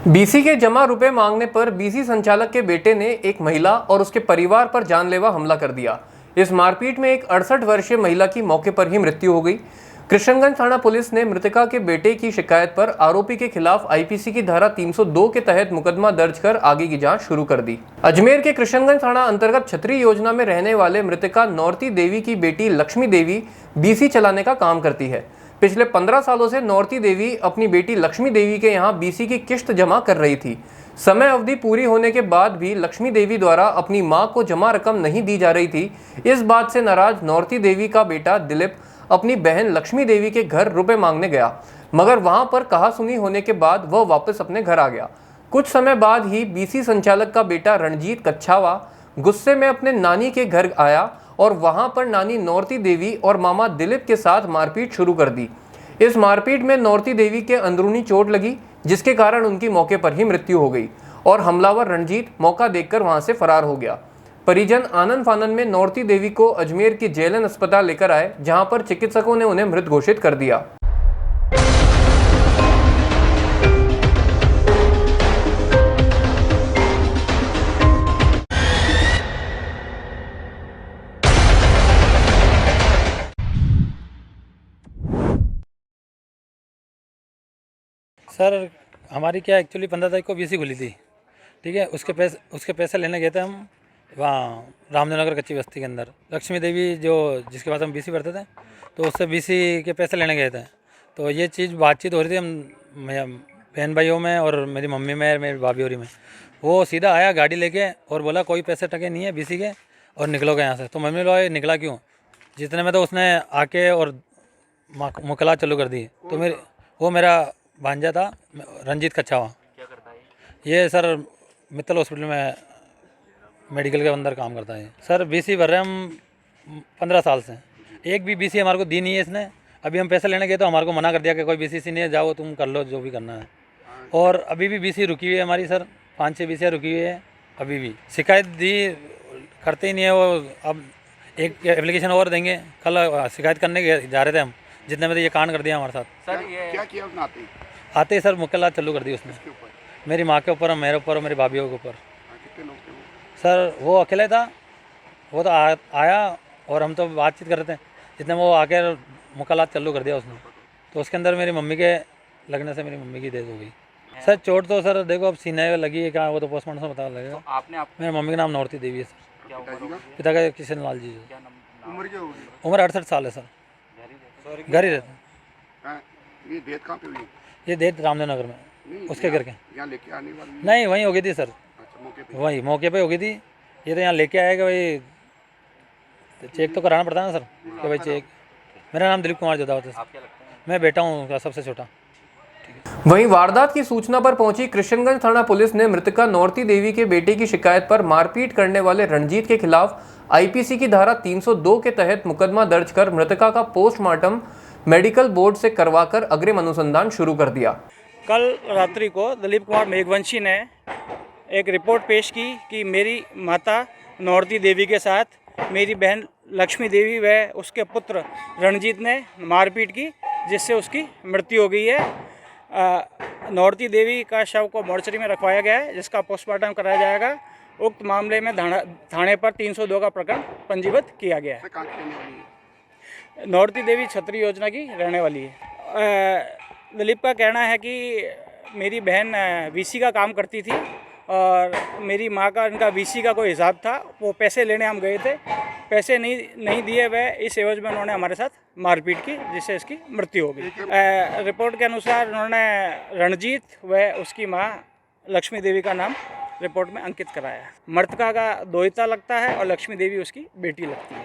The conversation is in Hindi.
बीसी के जमा रुपए मांगने पर बीसी संचालक के बेटे ने एक महिला और उसके परिवार पर जानलेवा हमला कर दिया। इस मारपीट में एक 68 वर्षीय महिला की मौके पर ही मृत्यु हो गई। कृष्णगंज थाना पुलिस ने मृतका के बेटे की शिकायत पर आरोपी के खिलाफ आईपीसी की धारा 302 के तहत मुकदमा दर्ज कर आगे की जांच शुरू कर दी। अजमेर के कृष्णगंज थाना अंतर्गत छतरी योजना में रहने वाले मृतका नौरती देवी की बेटी लक्ष्मी देवी बीसी चलाने का काम करती है। पिछले 15 सालों से नौरती देवी अपनी बेटी लक्ष्मी देवी के यहाँ बीसी की किश्त जमा कर रही थी। समय अवधि पूरी होने के बाद भी लक्ष्मी देवी द्वारा अपनी मां को जमा रकम नहीं दी जा रही थी। इस बात से नाराज नौरती देवी का बेटा दिलीप अपनी बहन लक्ष्मी देवी के घर रुपए मांगने गया, मगर वहां पर कहासुनी होने के बाद वह वापस अपने घर आ गया। कुछ समय बाद ही बीसी संचालक का बेटा रणजीत कच्छावा गुस्से में अपने नानी के घर आया और वहां पर नानी नौरती देवी और मामा दिलीप के साथ मारपीट शुरू कर दी। इस मारपीट में नौरती देवी के अंदरूनी चोट लगी, जिसके कारण उनकी मौके पर ही मृत्यु हो गई और हमलावर रणजीत मौका देखकर वहां से फरार हो गया। परिजन आनंद फानन में नौरती देवी को अजमेर के जेएलएन अस्पताल लेकर आए, जहां पर चिकित्सकों ने उन्हें मृत घोषित कर दिया। सर हमारी क्या एक्चुअली 15 तारीख को बीसी खुली थी, ठीक है। उसके पैसे लेने गए थे हम वहाँ रामदेव नगर कच्ची बस्ती के अंदर। लक्ष्मी देवी जो जिसके पास हम बीसी भरते थे, तो उससे बीसी के पैसे लेने गए थे। तो ये चीज़ बातचीत हो रही थी हम बहन भाइयों में और मेरी मम्मी में, मेरी भाभी होरी में। वो सीधा आया गाड़ी लेके और बोला कोई पैसे टके नहीं है बीसी के और निकलोगे यहाँ से। तो मम्मी लोग निकला क्यों, जितने में तो उसने आके और मुकला चालू कर दी। तो वो मेरा भांजा था रंजीत कच्छावा। क्या करता है ये? सर मित्तल हॉस्पिटल में मेडिकल के अंदर काम करता है। सर बीसी भर रहे हम 15 साल से, एक भी बीसी हमारे को दी नहीं है इसने। अभी हम पैसे लेने गए तो हमारे को मना कर दिया कि कोई बीसी नहीं है, जाओ तुम कर लो जो भी करना है। और अभी भी बीसी रुकी हुई है हमारी सर, 5-6 बीसियाँ रुकी हुई है अभी भी। शिकायत दी करते ही नहीं है वो। अब एक एप्लीकेशन और देंगे, कल शिकायत करने जा रहे थे हम, जितने में तो ये कांड कर दिया हमारे साथ। सर ये क्या किया उसने आते ही सर मुकल्ला चालू कर दी उसने। मेरी माँ के ऊपर, मेरे ऊपर और मेरी भाभीयों के ऊपर। कितने लोग थे वो? सर वो अकेले था, वो तो आया और हम तो बातचीत कर रहे थे, जितने में वो आके मुकल्ला चालू कर दिया उसने। तो उसके अंदर मेरी मम्मी के लगने से मेरी मम्मी की डेथ हो गई। सर चोट तो सर देखो अब सीने लगी है, क्या वो तो पोस्टमार्टम से पता लगेगा। तो आपने मेरी मम्मी का नाम नौरती देवी है सर। क्या उम्र? पिता का किशन लाल जी। उम्र क्या होगी? उम्र 68 साल है सर। घर ही रहते हैं। ये डेथ कहाँ पे हुई? ये डेथ रामदेव नगर में उसके घर के यहाँ लेके आने वाली? नहीं, वहीं हो गई थी सर। अच्छा, मौके पे? वही मौके पे हो गई थी। ये तो यहाँ लेके आएगा भाई, चेक तो कराना पड़ता है ना सर कि भाई चेक। मेरा नाम दिलीप कुमार जोधावत है। मैं बेटा हूँ उनका सबसे छोटा। वहीं वारदात की सूचना पर पहुंची कृष्णगंज थाना पुलिस ने मृतका नौरती देवी के बेटे की शिकायत पर मारपीट करने वाले रणजीत के खिलाफ आईपीसी की धारा 302 के तहत मुकदमा दर्ज कर मृतका का पोस्टमार्टम मेडिकल बोर्ड से करवाकर अग्रिम अनुसंधान शुरू कर दिया। कल रात्रि को दिलीप कुमार मेघवंशी ने एक रिपोर्ट पेश की कि मेरी माता नौरती देवी के साथ मेरी बहन लक्ष्मी देवी व उसके पुत्र रणजीत ने मारपीट की, जिससे उसकी मृत्यु हो गई है। नौरती देवी का शव को मोर्चरी में रखवाया गया है, जिसका पोस्टमार्टम कराया जाएगा। उक्त मामले में थाने पर 302 का प्रकरण पंजीबद्ध किया गया है। नौरती देवी छतरी योजना की रहने वाली है। दिलीप का कहना है कि मेरी बहन वीसी का काम करती थी और मेरी माँ का इनका वीसी का कोई हिसाब था। वो पैसे लेने हम गए थे, पैसे नहीं दिए, वह इस एवज में उन्होंने हमारे साथ मारपीट की, जिससे इसकी मृत्यु हो गई। रिपोर्ट के अनुसार उन्होंने रणजीत व उसकी माँ लक्ष्मी देवी का नाम रिपोर्ट में अंकित कराया है। मृतका का दोहिता लगता है और लक्ष्मी देवी उसकी बेटी लगती है।